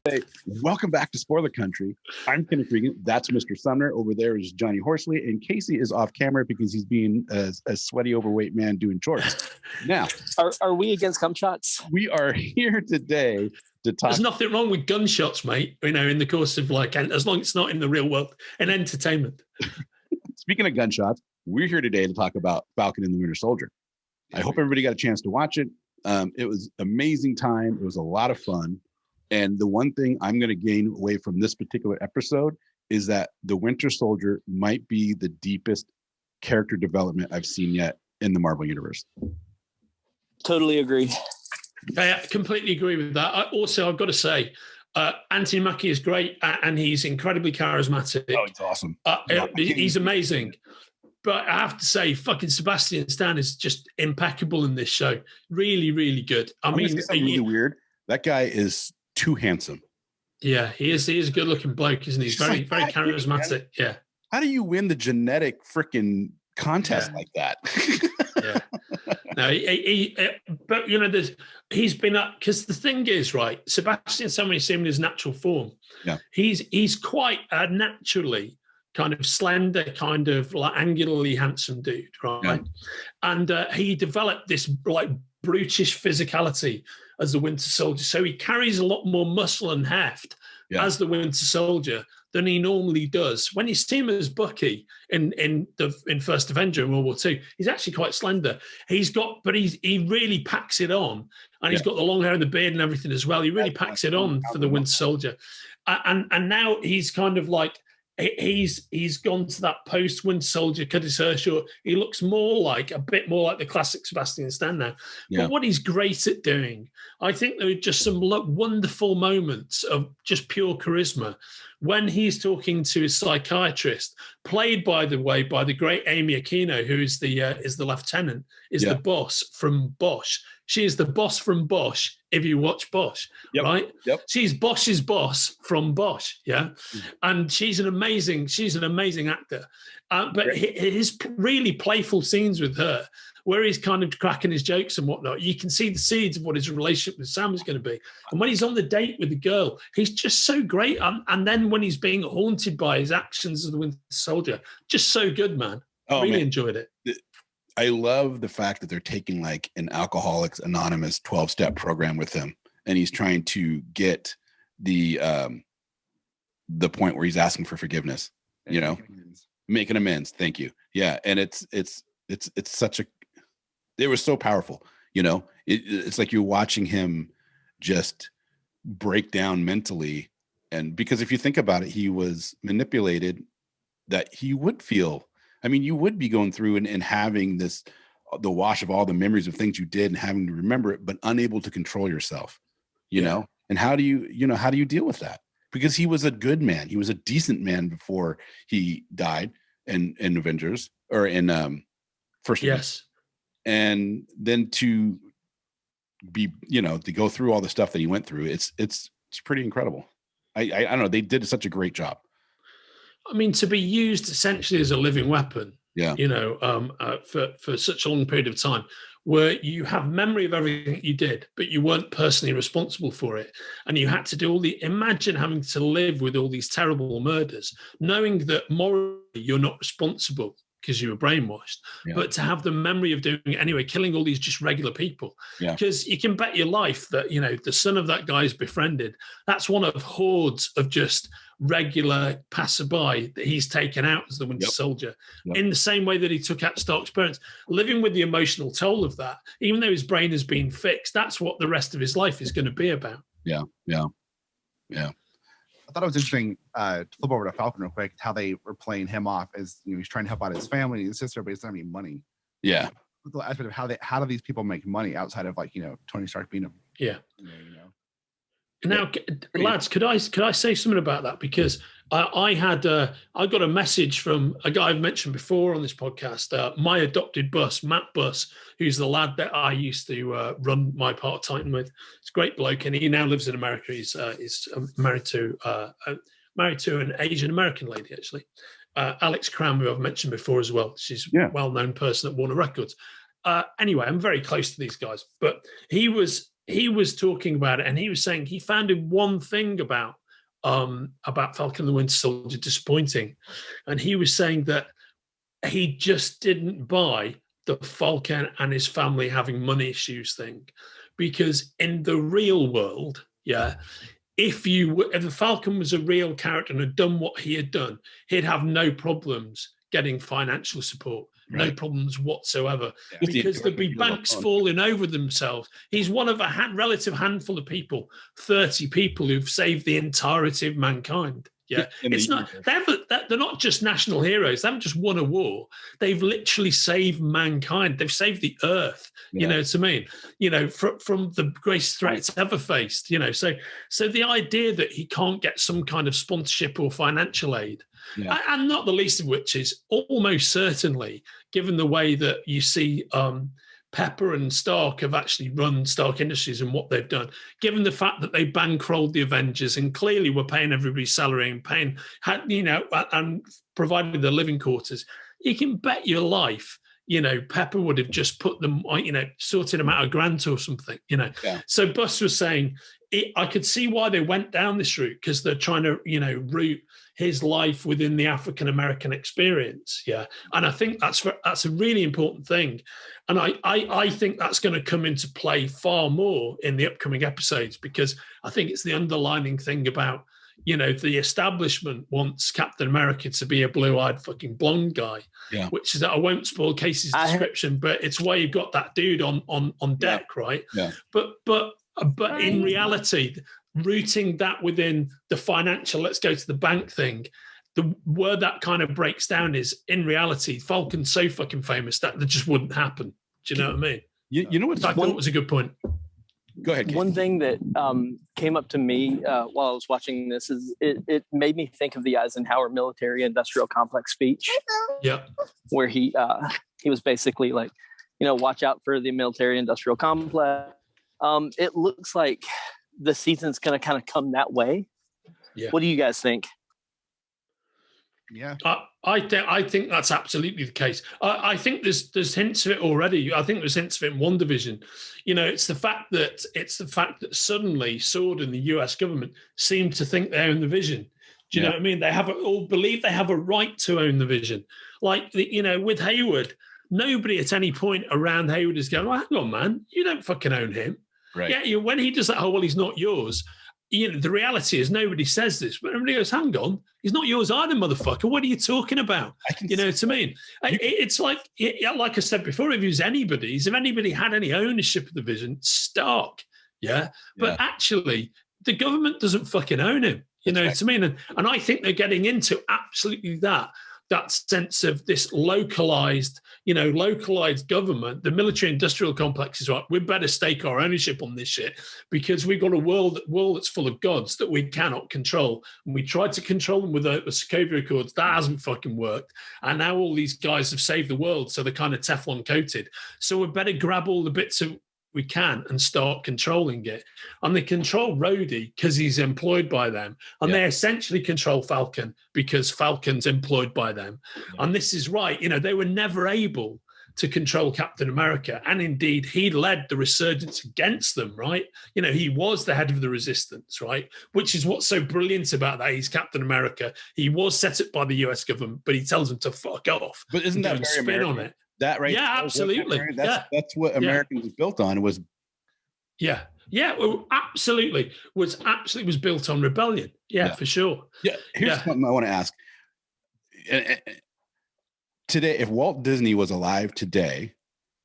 Hey, welcome back to Spoiler Country. I'm Kenric. That's Mr. Sumner. Over there is Johnny Horsley, and Casey is off camera because he's being a sweaty, overweight man doing chores. Now, are we against cum shots? We are here today to talk. There's nothing wrong with gunshots, mate. You know, in the course of as long as it's not in the real world and entertainment. Speaking of gunshots, we're here today to talk about Falcon and the Winter Soldier. I hope everybody got a chance to watch it. It was an amazing time. It was a lot of fun. And the one thing I'm going to gain away from this particular episode is that the Winter Soldier might be the deepest character development I've seen yet in the Marvel Universe. Totally agree. I completely agree with that. I've got to say, Anthony Mackie is great and he's incredibly charismatic. Oh, it's awesome. He's amazing. But I have to say, fucking Sebastian Stan is just impeccable in this show. Really, really good. I mean, it's really weird. That guy is too handsome. Yeah, he is. He is a good-looking bloke, isn't he? He's very, very charismatic. Yeah. How do you win the genetic freaking contest like that? Yeah. No, but you know, he's been up because the thing is, right? Sebastian Stan, when you see him in his natural form, he's quite naturally kind of slender, kind of like angularly handsome dude, right? Yeah. And he developed this like brutish physicality as the Winter Soldier. So he carries a lot more muscle and heft as the Winter Soldier than he normally does. When you see him as Bucky in First Avenger in World War II, he's actually quite slender. He really packs it on, and he's got the long hair and the beard and everything as well. He really packs it on for the Winter Soldier, and now he's kind of like. He's gone to that post-Winter Soldier cut his hair short. He looks a bit more like the classic Sebastian Stan now. Yeah. But what he's great at doing, I think there are just some wonderful moments of just pure charisma when he's talking to his psychiatrist, played, by the way, by the great Amy Aquino, who is the lieutenant, the boss from Bosch. She is the boss from Bosch. If you watch Bosch, right? Yep. She's Bosch's boss from Bosch, and she's an amazing actor. But his really playful scenes with her, where he's kind of cracking his jokes and whatnot, you can see the seeds of what his relationship with Sam is going to be. And when he's on the date with the girl, he's just so great. And then when he's being haunted by his actions as the Winter Soldier, just so good, man. Really enjoyed it. I love the fact that they're taking like an Alcoholics Anonymous 12-step program with him, and he's trying to get the point where he's asking for forgiveness, making amends. Thank you. Yeah. And it's it was so powerful, it's like you're watching him just break down mentally. And because if you think about it, he was manipulated that he would feel, I mean, you would be going through and having the wash of all the memories of things you did and having to remember it, but unable to control yourself, you know? And how do you deal with that? Because he was a good man. He was a decent man before he died in Avengers or in First Avenger. Yes. And then to be, to go through all the stuff that he went through, it's pretty incredible. I don't know. They did such a great job. I mean, to be used essentially as a living weapon, for such a long period of time, where you have memory of everything you did, but you weren't personally responsible for it. And you had to do imagine having to live with all these terrible murders, knowing that morally you're not responsible because you were brainwashed, but to have the memory of doing it anyway, killing all these just regular people. Because you can bet your life that, the son of that guy's befriended, that's one of hordes of just regular passerby that he's taken out as the Winter Soldier, in the same way that he took out Stark's parents, living with the emotional toll of that. Even though his brain has been fixed, that's what the rest of his life is going to be about. Yeah. I thought it was interesting to flip over to Falcon real quick, how they were playing him off as he's trying to help out his family and his sister, but he doesn't have any money. Yeah. The aspect of how do these people make money outside of Tony Stark being a Now, lads, could I say something about that? Because I got a message from a guy I've mentioned before on this podcast, my adopted boss, Matt Buss, who's the lad that I used to run my part of Titan with. It's a great bloke, and he now lives in America. He's married to an Asian American lady, actually, Alex Cram, who I've mentioned before as well. She's a well-known person at Warner Records. anyway, I'm very close to these guys, but he was talking about it, and he was saying he found one thing about Falcon and the Winter Soldier disappointing, and he was saying that he just didn't buy the Falcon and his family having money issues thing, because in the real world, if the Falcon was a real character and had done what he had done, he'd have no problems getting financial support. Right. No problems whatsoever, because there'd be banks falling over themselves. He's one of a relative handful of people, 30 people who've saved the entirety of mankind. Yeah, it's not. They're not just national heroes. They haven't just won a war. They've literally saved mankind. They've saved the earth. Yeah. You know what I mean? From the greatest threats ever faced. So the idea that he can't get some kind of sponsorship or financial aid. Yeah. And not the least of which is almost certainly, given the way that you see Pepper and Stark have actually run Stark Industries and what they've done, given the fact that they bankrolled the Avengers and clearly were paying everybody's salary and and provided the living quarters, you can bet your life, Pepper would have just put them, sorted them out a grant or something, Yeah. So Bus was saying, I could see why they went down this route, because they're trying to, root his life within the African-American experience. Yeah. And I think that's a really important thing. And I think that's going to come into play far more in the upcoming episodes, because I think it's the underlining thing about, the establishment wants Captain America to be a blue-eyed fucking blonde guy, which is that I won't spoil Casey's description, but it's why you've got that dude on deck, right? Yeah. But in reality, rooting that within the financial, let's go to the bank thing, the word that kind of breaks down is, in reality, Falcon's so fucking famous that just wouldn't happen. Do you know what I mean? You know what I thought was a good point. Go ahead, Casey. One thing that came up to me while I was watching this is it made me think of the Eisenhower military-industrial complex speech. Yeah. Where he was basically like, watch out for the military-industrial complex. It looks like the season's going to kind of come that way. Yeah. What do you guys think? Yeah, I think that's absolutely the case. I think there's hints of it already. I think there's hints of it in WandaVision. It's the fact that suddenly SWORD and the US government seem to think they own the Vision. Do you know what I mean? They all believe they have a right to own the Vision. Like with Hayward, nobody at any point around Hayward is going, well, hang on, man, you don't fucking own him. Right. Yeah, when he does that, oh, well, he's not yours. The reality is nobody says this, but everybody goes, hang on, he's not yours either, motherfucker. What are you talking about? You know what I mean? It's like I said before, if anybody had any ownership of the Vision, Stark. Yeah. But actually, the government doesn't fucking own him. You know what I mean? And I think they're getting into absolutely that sense of this localized government. The military industrial complex is right. We better stake our ownership on this shit, because we've got a world that's full of gods that we cannot control. And we tried to control them with the Sokovia Accords. That hasn't fucking worked. And now all these guys have saved the world, so they're kind of Teflon coated. So we better grab all the bits of we can and start controlling it. And they control Rhodey because he's employed by them. And they essentially control Falcon because Falcon's employed by them. Yeah. And this is right. They were never able to control Captain America. And indeed, he led the resurgence against them, right? He was the head of the resistance, right? Which is what's so brilliant about that. He's Captain America. He was set up by the US government, but he tells them to fuck off. But isn't that very spin American? On it? That right? Yeah, absolutely. That's what Americans was built on. Was well, absolutely was built on rebellion. Yeah, for sure. Yeah. Here's something I want to ask. Today, if Walt Disney was alive today,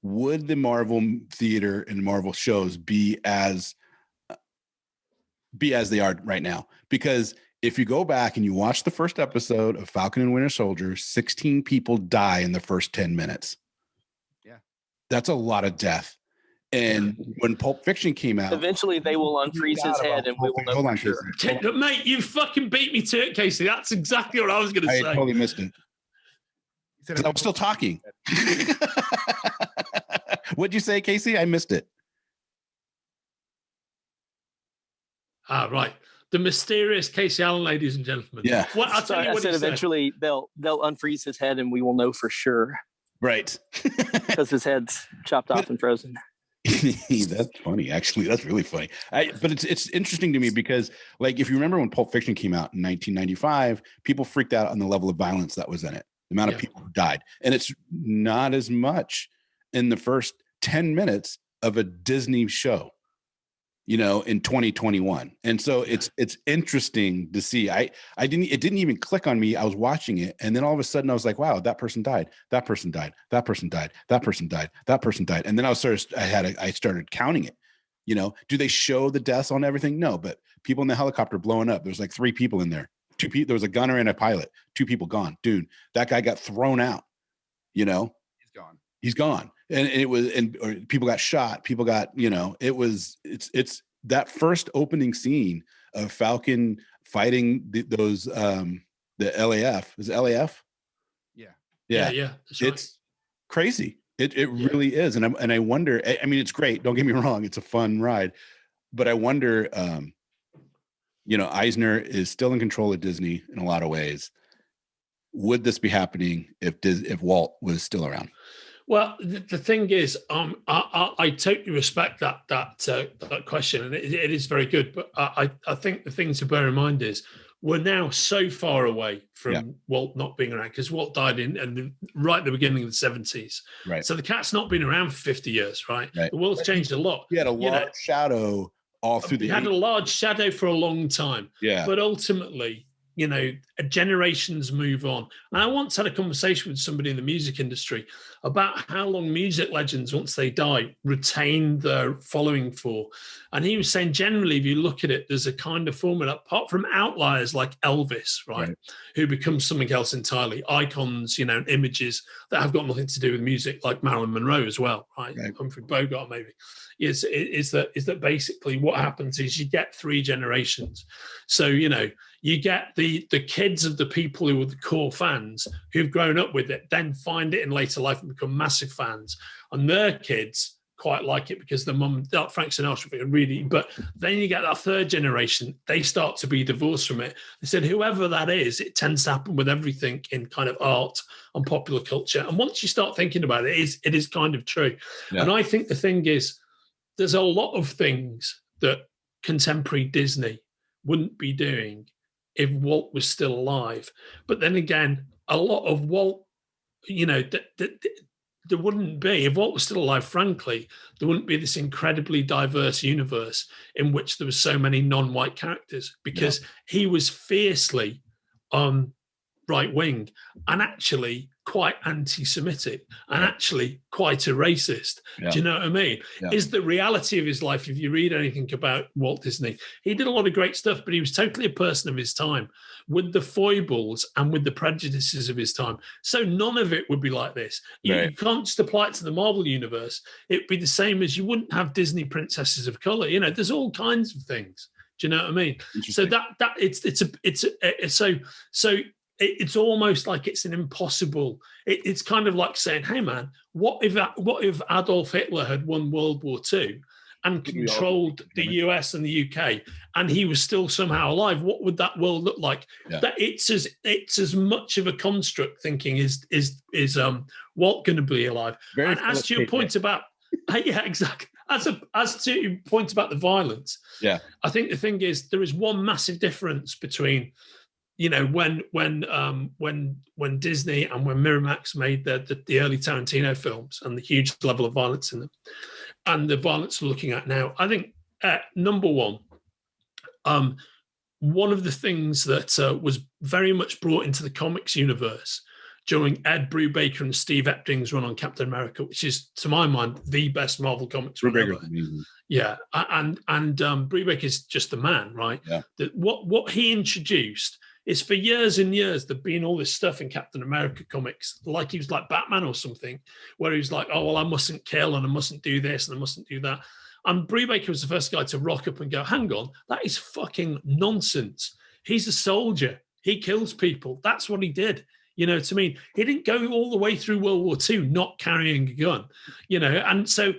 would the Marvel theater and Marvel shows be as they are right now? Because if you go back and you watch the first episode of Falcon and Winter Soldier, 16 people die in the first 10 minutes. Yeah. That's a lot of death. And when Pulp Fiction came out, eventually they will unfreeze his head and we will know for sure. Mate, you fucking beat me to it, Casey. That's exactly what I was going to say. I totally missed it. I was still talking. What'd you say, Casey? I missed it. Right. The mysterious Casey Allen, ladies and gentlemen. Yeah. I said eventually they'll unfreeze his head and we will know for sure. Right. because his head's chopped off and frozen. That's funny. Actually, that's really funny. But it's interesting to me because, like, if you remember when Pulp Fiction came out in 1995, people freaked out on the level of violence that was in it, the amount of people who died, and it's not as much in the first 10 minutes of a Disney show, you know, in 2021. And so it's interesting to see. It didn't even click on me. I was watching it, and then all of a sudden I was like, wow, that person died, that person died, that person died, that person died, that person died. And then I started counting it. You know, do they show the deaths on everything? No, but people in the helicopter blowing up, there's like 3 people in there. 2 people, there was a gunner and a pilot, 2 people gone. Dude, that guy got thrown out, you know. He's gone. And it was, or people got shot, people got, you know, it's that first opening scene of Falcon fighting the LAF. Is it LAF? Yeah. It's right. Crazy. It really is. And I wonder, I mean, it's great. Don't get me wrong. It's a fun ride, but I wonder, you know, Eisner is still in control of Disney in a lot of ways. Would this be happening if Walt was still around? Well, the thing is, I totally respect that question, and it is very good. But I think the thing to bear in mind is we're now so far away from Walt not being around, because Walt died right at the beginning of the 70s. Right. So the cat's not been around for 50 years, right? The world's changed a lot. He had a large shadow all through the. He had a large shadow for a long time. Yeah. But ultimately, you know, generations move on. And I once had a conversation with somebody in the music industry about how long music legends, once they die, retain their following for. And he was saying, generally, if you look at it, there's a kind of formula, apart from outliers like Elvis, right? Who becomes something else entirely, icons, you know, images that have got nothing to do with music, like Marilyn Monroe as well, right? Humphrey Bogart, maybe. Is that basically what happens is you get 3 generations. So, you know, you get the kids of the people who are the core fans who've grown up with it, then find it in later life and become massive fans. And their kids quite like it because the mum, Frank Sinatra, really. But then you get that 3rd generation, they start to be divorced from it. They said, whoever that is, it tends to happen with everything in kind of art and popular culture. And once you start thinking about it, it is kind of true. Yeah. And I think the thing is, there's a lot of things that contemporary Disney wouldn't be doing if Walt was still alive. But then again, a lot of Walt, you know, there wouldn't be, if Walt was still alive, frankly, there wouldn't be this incredibly diverse universe in which there were so many non-white characters, because he was fiercely right-wing and actually quite anti-Semitic and actually quite a racist. Do you know what I mean? Is the reality of his life, if you read anything about Walt Disney, he did a lot of great stuff, but he was totally a person of his time with the foibles and with the prejudices of his time. So none of it would be like this. You can't just apply it to the Marvel universe. It'd be the same as you wouldn't have Disney princesses of color. You know, there's all kinds of things. Do you know what I mean? So it's almost like it's an impossible. It's kind of like saying, "Hey, man, what if Adolf Hitler had won World War II and controlled the US and the UK, and he was still somehow alive? What would that world look like?" That it's as much of a construct thinking is Walt going to be alive? And as to your point about, exactly. As to your point about the violence, I think the thing is there is one massive difference between, you know, when Disney and when Miramax made the early Tarantino films and the huge level of violence in them, and the violence we're looking at now, I think number one of the things that was very much brought into the comics universe during Ed Brubaker and Steve Epting's run on Captain America, which is, to my mind, the best Marvel comics run ever. Yeah, and Brubaker is just the man, right? Yeah. What he introduced is, for years and years, there'd been all this stuff in Captain America comics, like he was like Batman or something, where he was like, oh, well, I mustn't kill and I mustn't do this and I mustn't do that. And Brubaker was the first guy to rock up and go, hang on, that is fucking nonsense. He's a soldier. He kills people. That's what he did. You know what I mean? He didn't go all the way through World War II not carrying a gun, you know. And so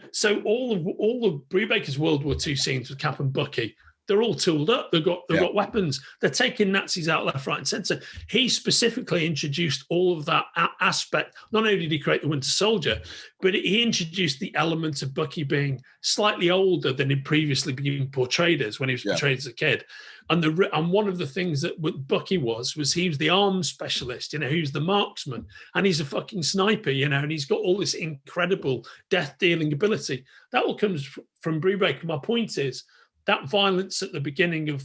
all of Brubaker's World War II scenes with Cap and Bucky, they're all tooled up. They've got weapons. They're taking Nazis out left, right, and centre. He specifically introduced all of that aspect. Not only did he create the Winter Soldier, but he introduced the element of Bucky being slightly older than he'd previously been portrayed as when he was portrayed as a kid. And one of the things that Bucky was he was the arms specialist, who's the marksman, and he's a fucking sniper, and he's got all this incredible death-dealing ability. That all comes from Brubaker. My point is that violence at the beginning of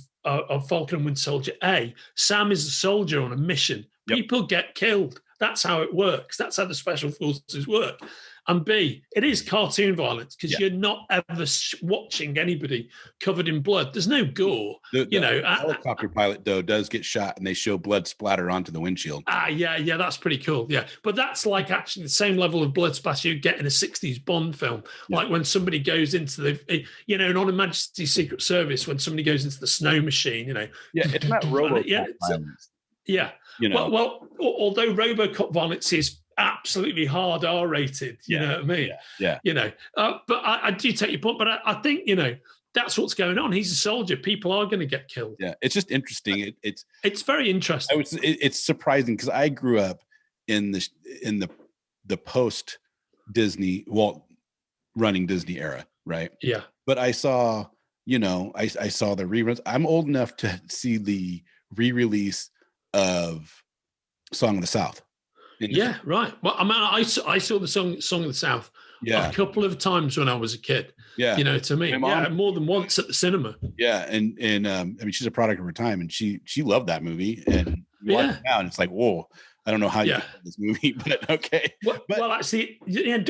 Falcon and Winter Soldier A, Sam is a soldier on a mission. People get killed. That's how it works. That's how the special forces work. And B, it is cartoon violence because you're not ever watching anybody covered in blood. There's no gore. The helicopter pilot, though, does get shot and they show blood splatter onto the windshield. Yeah, that's pretty cool. Yeah, but that's like actually the same level of blood splatter you get in a 60s Bond film. Like when somebody goes into the, in On Her Majesty's Secret Service, when somebody goes into the sno machine, Yeah, it's not RoboCop violence. Well, although RoboCop violence is absolutely hard R-rated, you know what I mean? Yeah. But I do take your point, but I think, that's what's going on. He's a soldier. People are going to get killed. Yeah, it's just interesting. It's very interesting. It's surprising because I grew up in the post Disney, running Disney era, right? Yeah. But I saw, I saw the reruns. I'm old enough to see the re-release of Song of the South. Yeah, right. Well, I mean, I saw the Song of the South a couple of times when I was a kid. Yeah, to me, more than once at the cinema. Yeah, and I mean, she's a product of her time, and she loved that movie, and you watch it now, and it's like, whoa, I don't know how you did this movie, but okay. Well, actually,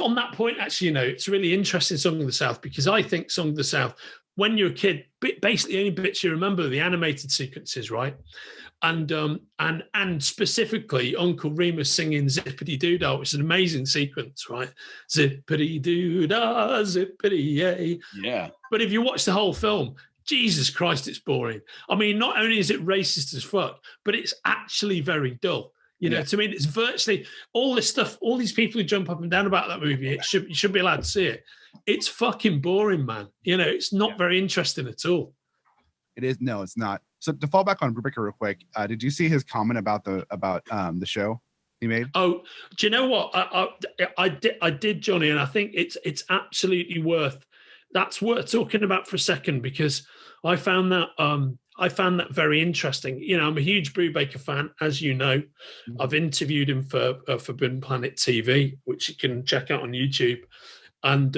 on that point, actually, it's really interesting, Song of the South, because I think Song of the South, when you're a kid, basically the only bits you remember are the animated sequences, right? And specifically Uncle Remus singing Zippity Doo Dah, which is an amazing sequence, right? Zippity Doo Dah, Zippity Yay. Yeah. But if you watch the whole film, Jesus Christ, it's boring. I mean, not only is it racist as fuck, but it's actually very dull. To me, it's virtually all this stuff, all these people who jump up and down about that movie, you should be allowed to see it. It's fucking boring, man. It's not very interesting at all. It is. No, it's not. So to fall back on Brubaker real quick, did you see his comment about the show he made? Oh, do you know what? I did, Johnny, and I think it's absolutely worth talking about for a second, because I found that very interesting. I'm a huge Brubaker fan, as you know. Mm-hmm. I've interviewed him for Forbidden Planet TV, which you can check out on YouTube, and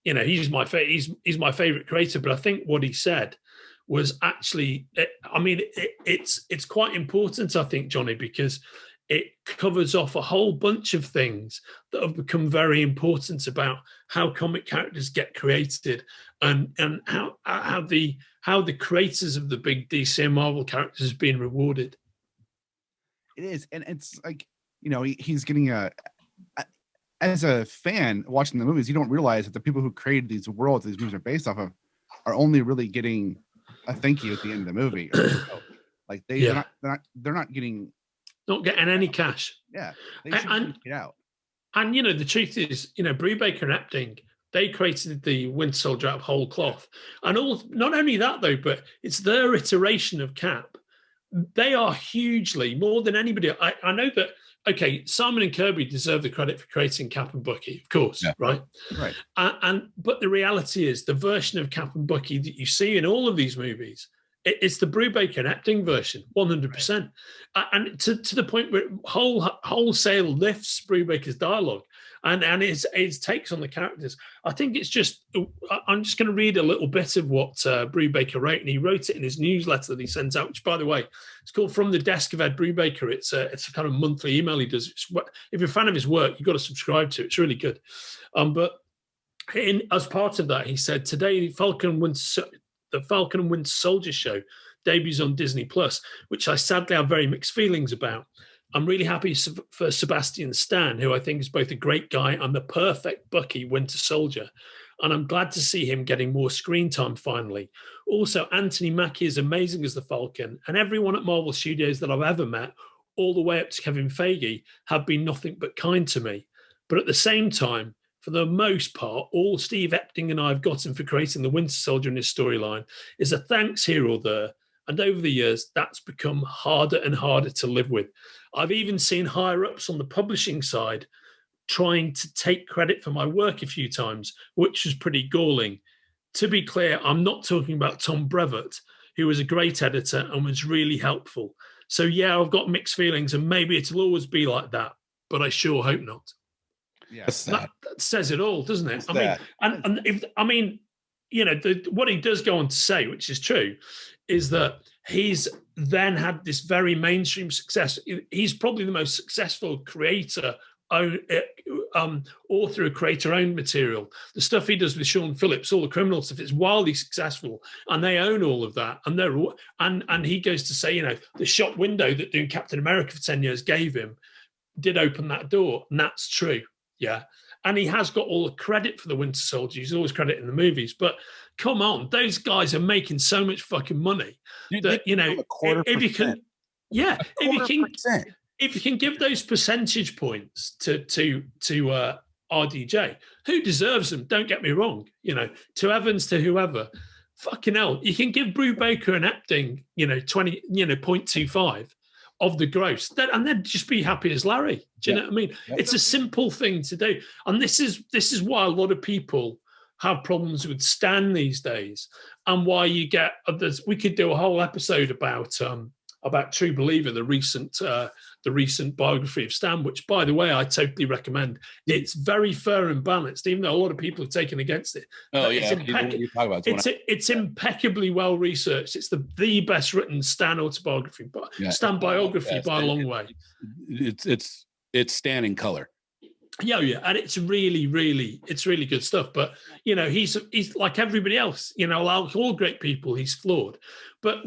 he's my favorite creator. But I think what he said was actually, it's quite important, I think, Johnny, because it covers off a whole bunch of things that have become very important about how comic characters get created and how the creators of the big DC and Marvel characters have been rewarded. It is, and it's like, he's getting as a fan watching the movies, you don't realize that the people who created these worlds these movies are based off of are only really getting a thank you at the end of the movie. Like they're not getting any cash. Yeah, they should get out. And the truth is, Brubaker and Epting, they created the Winter Soldier out of whole cloth. And not only that though, but it's their iteration of Cap. They are hugely more than anybody. I know that. Okay, Simon and Kirby deserve the credit for creating Cap and Bucky, of course, right? Right. But the reality is, the version of Cap and Bucky that you see in all of these movies, it's the Brubaker and Epting version, 100%. Right. And to the point where wholesale lifts Brubaker's dialogue and his takes on the characters. I think it's just, I'm just going to read a little bit of what Brubaker wrote, and he wrote it in his newsletter that he sends out, which, by the way, it's called From the Desk of Ed Brubaker. It's a kind of monthly email he does. If you're a fan of his work, you've got to subscribe to it. It's really good. But as part of that, he said, today, the Falcon and Winter Soldier show debuts on Disney Plus, which I sadly have very mixed feelings about. I'm really happy for Sebastian Stan, who I think is both a great guy and the perfect Bucky Winter Soldier. And I'm glad to see him getting more screen time finally. Also, Anthony Mackie is amazing as the Falcon, and everyone at Marvel Studios that I've ever met, all the way up to Kevin Feige, have been nothing but kind to me. But at the same time, for the most part, all Steve Epting and I have gotten for creating the Winter Soldier and his storyline is a thanks here or there. And over the years, that's become harder and harder to live with. I've even seen higher ups on the publishing side trying to take credit for my work a few times, which was pretty galling. To be clear, I'm not talking about Tom Brevoort, who was a great editor and was really helpful. So yeah, I've got mixed feelings, and maybe it'll always be like that, but I sure hope not. Yeah, that says it all, doesn't it? I mean, you know, what he does go on to say, which is true, is that he's then had this very mainstream success. He's probably the most successful creator, author of creator-owned material. The stuff he does with Sean Phillips, all the criminal stuff, is wildly successful, and they own all of that. And he goes to say, you know, the shop window that doing Captain America for 10 years gave him did open that door, and that's true. Yeah. And he has got all the credit for the Winter Soldier. He's always credit in the movies. But come on, those guys are making so much fucking money that, you know, if you can, yeah, if you can give those percentage points to RDJ, who deserves them? Don't get me wrong. You know, to Evans, to whoever, fucking hell, you can give Brubaker and Epting, 0.25 of the gross, and they'd just be happy as Larry. Do you know what I mean? Yep. It's a simple thing to do, and this is why a lot of people have problems with Stan these days, and why you get others. We could do a whole episode about True Believer, the recent biography of Stan, which, by the way, I totally recommend. It's very fair and balanced, even though a lot of people have taken against it. Oh, yeah. It's impeccably well researched. It's the best written Stan autobiography, Stan biography by a long way. It's Stan in color. Yeah, and it's really good stuff. But you know, he's like everybody else. You know, like all great people, he's flawed. But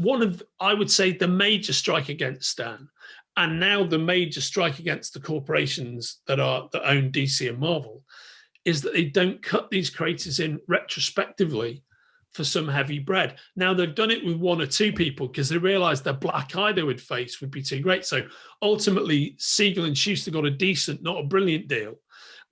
I would say, the major strike against Stan, and now the major strike against the corporations that own DC and Marvel, is that they don't cut these creators in retrospectively for some heavy bread. Now, they've done it with one or two people because they realized the black eye they would face would be too great. So ultimately, Siegel and Schuster got a decent, not a brilliant deal.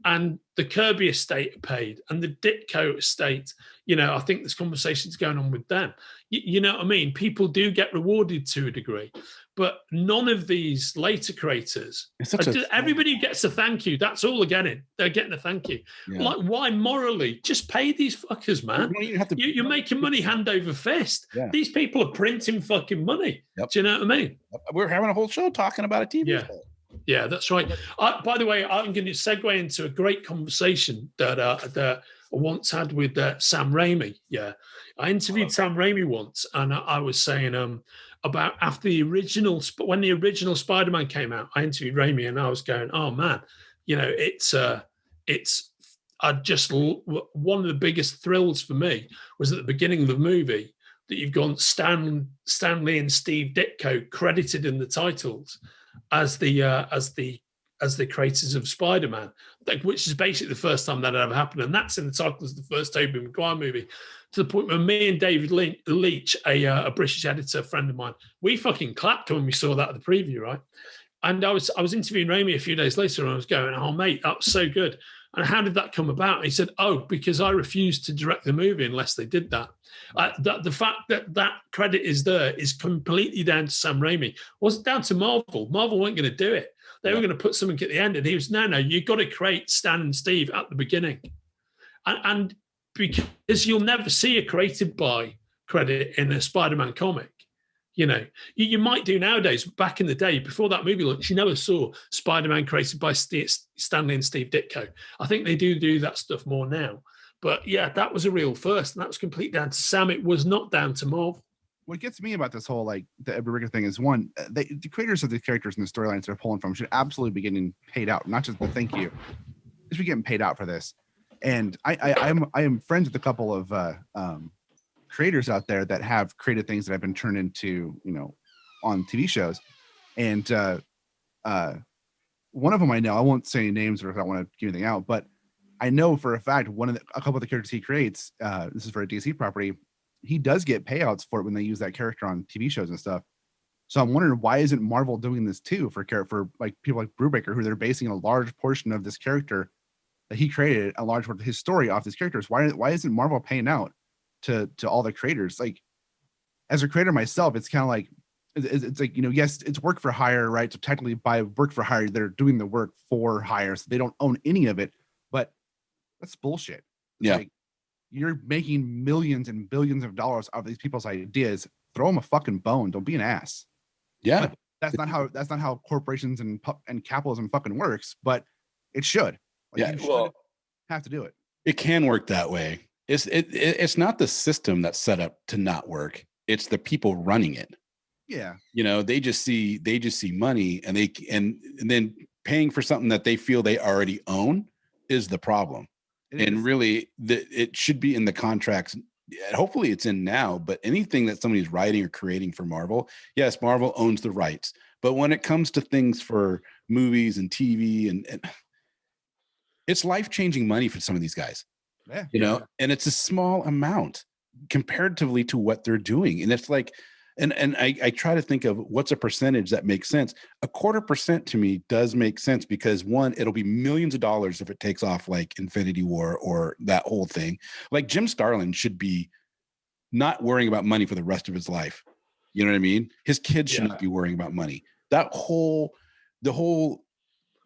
And the Kirby estate paid, and the Ditko estate, you know, I think there's conversations going on with them. You know what I mean? People do get rewarded to a degree, but none of these later creators, everybody gets a thank you. That's all they're getting. They're getting a thank you. Yeah. Like, why morally? Just pay these fuckers, man. You're making money hand over fist. Yeah. These people are printing fucking money. Yep. Do you know what I mean? We're having a whole show talking about a TV show. Yeah, that's right. By the way, I'm going to segue into a great conversation that I once had with Sam Raimi. Yeah, I interviewed Sam Raimi once, and I was saying about after when the original Spider-Man came out, I interviewed Raimi, and I was going, oh man, you know, it's one of the biggest thrills for me was at the beginning of the movie that you've got Stan Lee and Steve Ditko credited in the titles as the creators of Spider-Man, which is basically the first time that ever happened, and that's in the titles of the first Tobey Maguire movie. To the point where me and David Leach, a British editor friend of mine, we fucking clapped when we saw that at the preview, right? And I was interviewing Raimi a few days later, and I was going, "Oh mate, that was so good." And how did that come about? And he said, "Oh, because I refused to direct the movie unless they did that." The fact that credit is there is completely down to Sam Raimi. It wasn't down to Marvel. Marvel weren't going to do it. They were going to put something at the end, and he was, no, you've got to create Stan and Steve at the beginning, and because you'll never see a created by credit in a Spider-Man comic. You know, you might do nowadays. Back in the day, before that movie launch, you never saw Spider-Man created by Stan Lee and Steve Ditko. I think they do that stuff more now. But yeah, that was a real first, and that was completely down to Sam. It was not down to Marvel. What gets me about this whole the Ebriga thing is, one, the creators of the characters and the storylines they're pulling from should absolutely be getting paid out, not just the thank you. They should be getting paid out for this. And I am friends with a couple of creators out there that have created things that have been turned into, on TV shows. And one of them I know, I won't say any names or if I want to give anything out, but I know for a fact a couple of the characters he creates, this is for a DC property, he does get payouts for it when they use that character on TV shows and stuff. So I'm wondering, why isn't Marvel doing this too for like people like Brubaker, who they're basing a large portion of this character that he created a large part of his story off these characters. Why isn't Marvel paying out to all the creators? Like, as a creator myself, it's kind of like, it's like, yes, it's work for hire, right? So technically by work for hire, they're doing the work for hire. So they don't own any of it, but that's bullshit. Yeah. Like, you're making millions and billions of dollars out of these people's ideas. Throw them a fucking bone. Don't be an ass. Yeah. But that's not how corporations and capitalism fucking works, but it should. Like, you should have to do it. It can work that way. It's not the system that's set up to not work. It's the people running it. Yeah. They just see money, and then paying for something that they feel they already own is the problem. Really, it should be in the contracts. Hopefully it's in now, but anything that somebody's writing or creating for Marvel, yes, Marvel owns the rights. But when it comes to things for movies and TV and it's life-changing money for some of these guys. Yeah. And it's a small amount comparatively to what they're doing. And it's like, and I try to think of what's a percentage that makes sense. 0.25% to me does make sense, because one, it'll be millions of dollars if it takes off like Infinity War or that whole thing. Like Jim Starlin should be not worrying about money for the rest of his life. You know what I mean? His kids should not be worrying about money. That whole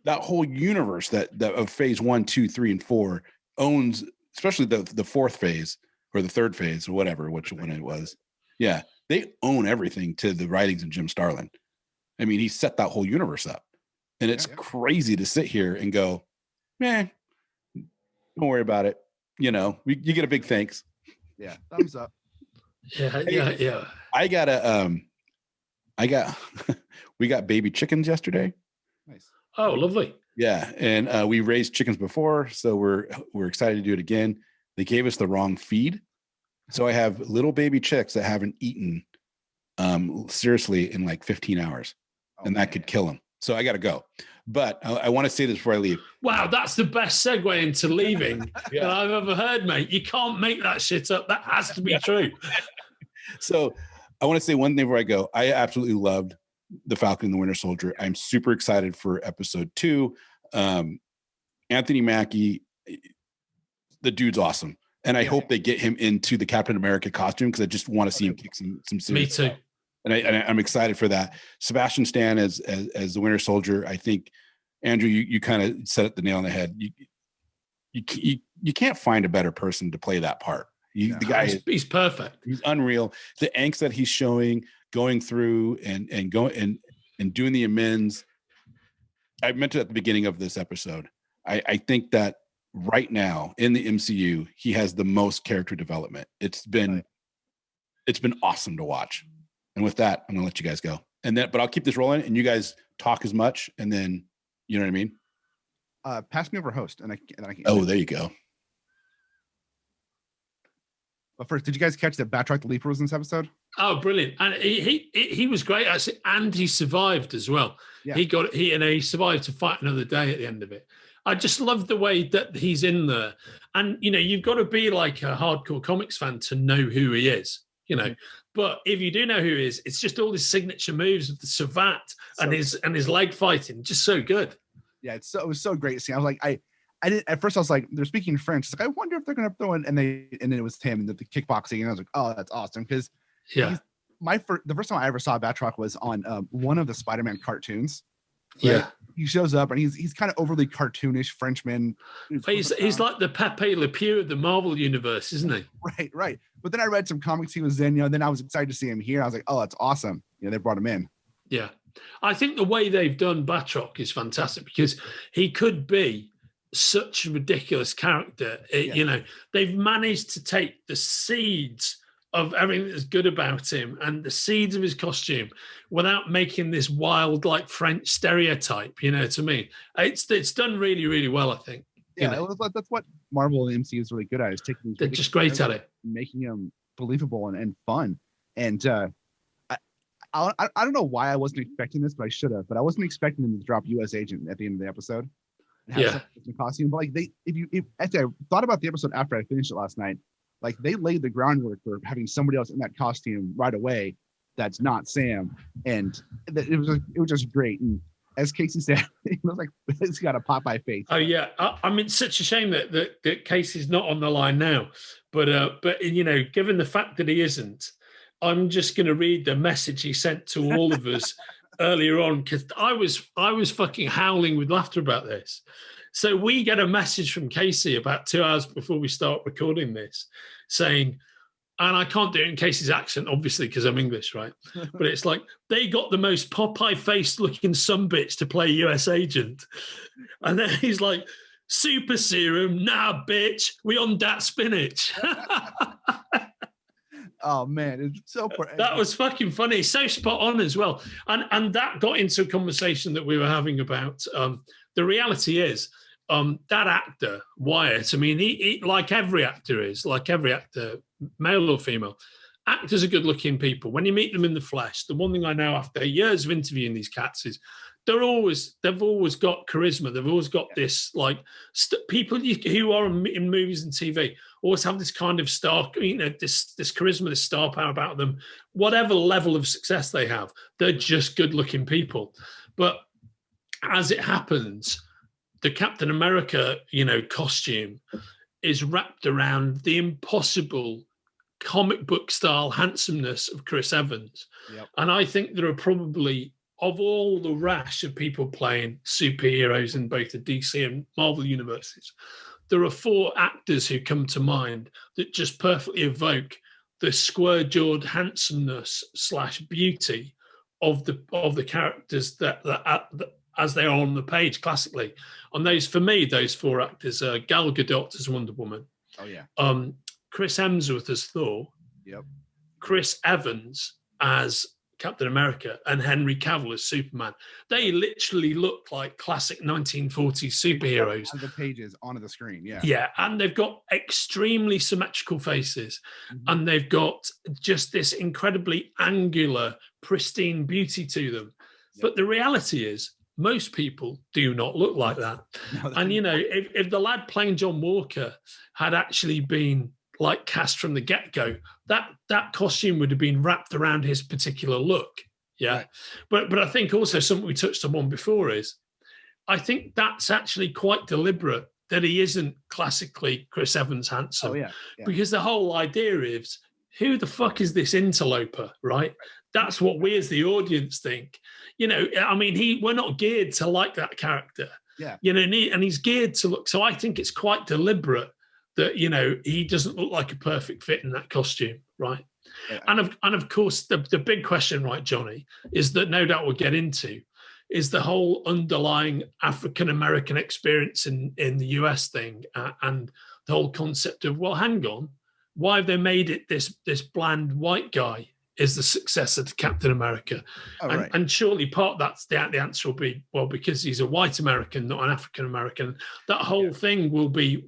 universe that of phase 1, 2, 3, and 4 owns, especially the fourth phase or the third phase or whatever, which one it was. Yeah. They own everything to the writings of Jim Starlin. I mean, he set that whole universe up. And it's crazy to sit here and go, man, don't worry about it. You get a big thanks. Yeah. Thumbs up. Yeah. We got baby chickens yesterday. Nice. Oh, lovely. Yeah. And we raised chickens before, so we're excited to do it again. They gave us the wrong feed. So I have little baby chicks that haven't eaten seriously in like 15 hours, and that could kill them. So I got to go. But I want to say this before I leave. Wow, that's the best segue into leaving that I've ever heard, mate. You can't make that shit up. That has to be true. So I want to say one thing before I go. I absolutely loved the Falcon and the Winter Soldier. I'm super excited for episode 2. Anthony Mackie, the dude's awesome. And I hope they get him into the Captain America costume, because I just want to see him kick some serious. Me too. Stuff. And I'm excited for that. Sebastian Stan as the Winter Soldier. I think, Andrew, you kind of set the nail on the head. You can't find a better person to play that part. The guy he's perfect. He's unreal. The angst that he's showing, going through and doing the amends. I mentioned at the beginning of this episode. I think that right now in the MCU, he has the most character development. It's been awesome to watch. And with that, I'm gonna let you guys go. But I'll keep this rolling, and you guys talk as much, and then you know what I mean. Pass me over host, and I can. Oh, there you go. But first, did you guys catch that Batroc the Leaper was in this episode? Oh, brilliant! And he was great actually, and he survived as well. Yeah. He survived to fight another day at the end of it. I just love the way that he's in there, and you've got to be like a hardcore comics fan to know who he is. But if you do know who he is, it's just all his signature moves with the savate and his leg fighting, just so good. Yeah, it was so great to see. I was like, I didn't at first. I was like, they're speaking French. It's like, I wonder if they're gonna throw in, and then it was him and the kickboxing, and I was like, oh, that's awesome, because the first time I ever saw Batroc was on one of the Spider-Man cartoons. Right? Yeah, he shows up and he's kind of overly cartoonish Frenchman. He's like the Pepe Le Pew of the Marvel universe, isn't he? Right. But then I read some comics he was in, then I was excited to see him here. I was like, oh, that's awesome. They brought him in. Yeah. I think the way they've done Batroc is fantastic, because he could be such a ridiculous character. They've managed to take the seeds of everything that's good about him and the seeds of his costume without making this wild, like French stereotype, to me. It's done really, really well, I think. Yeah, that's what Marvel and MCU is really good at, is taking these. They're just great at it. Making them believable and fun. And I don't know why I wasn't expecting this, but I should have. But I wasn't expecting them to drop U.S. Agent at the end of the episode. And have some costume. But like actually, I thought about the episode after I finished it last night. Like, they laid the groundwork for having somebody else in that costume right away. That's not Sam, and it was just great. And as Casey said, he looks like he's got a Popeye face. Oh yeah, I mean, it's such a shame that Casey's not on the line now, but given the fact that he isn't, I'm just going to read the message he sent to all of us earlier on, because I was fucking howling with laughter about this. So we get a message from Casey about 2 hours before we start recording this, saying, and I can't do it in Casey's accent, obviously, because I'm English, right? But it's like, they got the most Popeye-faced looking sumbitch to play US agent. And then he's like, super serum, nah, bitch, we on that spinach. Oh, man, it's so that was fucking funny. So spot on as well. And that got into a conversation that we were having about the reality is, that actor, Wyatt, I mean, he like every actor, male or female, actors are good-looking people. When you meet them in the flesh, the one thing I know after years of interviewing these cats is they've always got charisma. They've always got this, like, people who are in movies and TV always have this kind of star, this charisma, this star power about them. Whatever level of success they have, they're just good-looking people. But as it happens, the Captain America, costume is wrapped around the impossible comic book style handsomeness of Chris Evans. Yep. And I think there are probably, of all the rash of people playing superheroes in both the DC and Marvel universes, there are 4 actors who come to mind that just perfectly evoke the square-jawed handsomeness / beauty of the characters that as they are on the page classically. And those 4 actors are Gal Gadot as Wonder Woman. Oh yeah. Chris Hemsworth as Thor. Yep. Chris Evans as Captain America, and Henry Cavill as Superman. They literally look like classic 1940s superheroes. On the pages, onto the screen, yeah. Yeah, and they've got extremely symmetrical faces, and they've got just this incredibly angular, pristine beauty to them. Yep. But the reality is, most people do not look like that. No, and, if the lad playing John Walker had actually been like cast from the get-go, that costume would have been wrapped around his particular look. Yeah. Right. But I think also something we touched on before is, I think that's actually quite deliberate that he isn't classically Chris Evans handsome. Oh, yeah. Because the whole idea is, who the fuck is this interloper, right? That's what we as the audience think. We're not geared to like that character. Yeah. And he's geared to look. So I think it's quite deliberate that, he doesn't look like a perfect fit in that costume, right? Yeah. And of course, the big question, right, Johnny, is that no doubt we'll get into, is the whole underlying African-American experience in the US thing, and the whole concept of, well, hang on, why have they made it this bland white guy is the successor to Captain America? Right. And surely part of that's the answer will be, well, because he's a white American, not an African American. That whole thing will be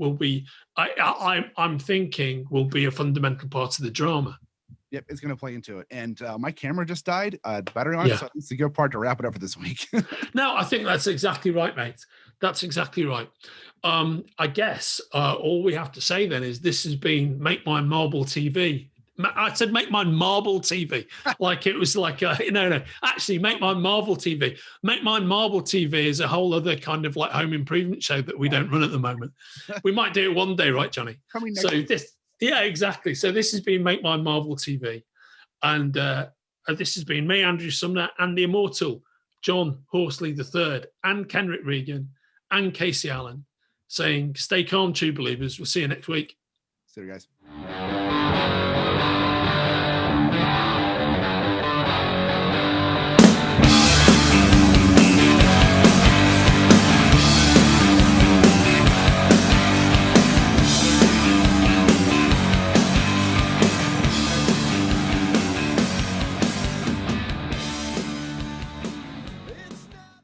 I'm thinking will be a fundamental part of the drama. Yep, it's going to play into it. And my camera just died. The battery on it, so it's a good part to wrap it up for this week. No, I think that's exactly right, mate. That's exactly right. I guess all we have to say then is this has been Make Mine Marble TV. I said Make Mine Marble TV, like it was like no. Actually, Make Mine Marvel TV. Make Mine Marble TV is a whole other kind of like home improvement show that we don't run at the moment. We might do it one day, right, Johnny? So this, yeah, exactly. So this has been Make Mine Marvel TV, and this has been me, Andrew Sumner, and the immortal John Horsley III, and Kenric Regan, and Casey Allen, saying, "Stay calm, true believers. We'll see you next week." See you guys.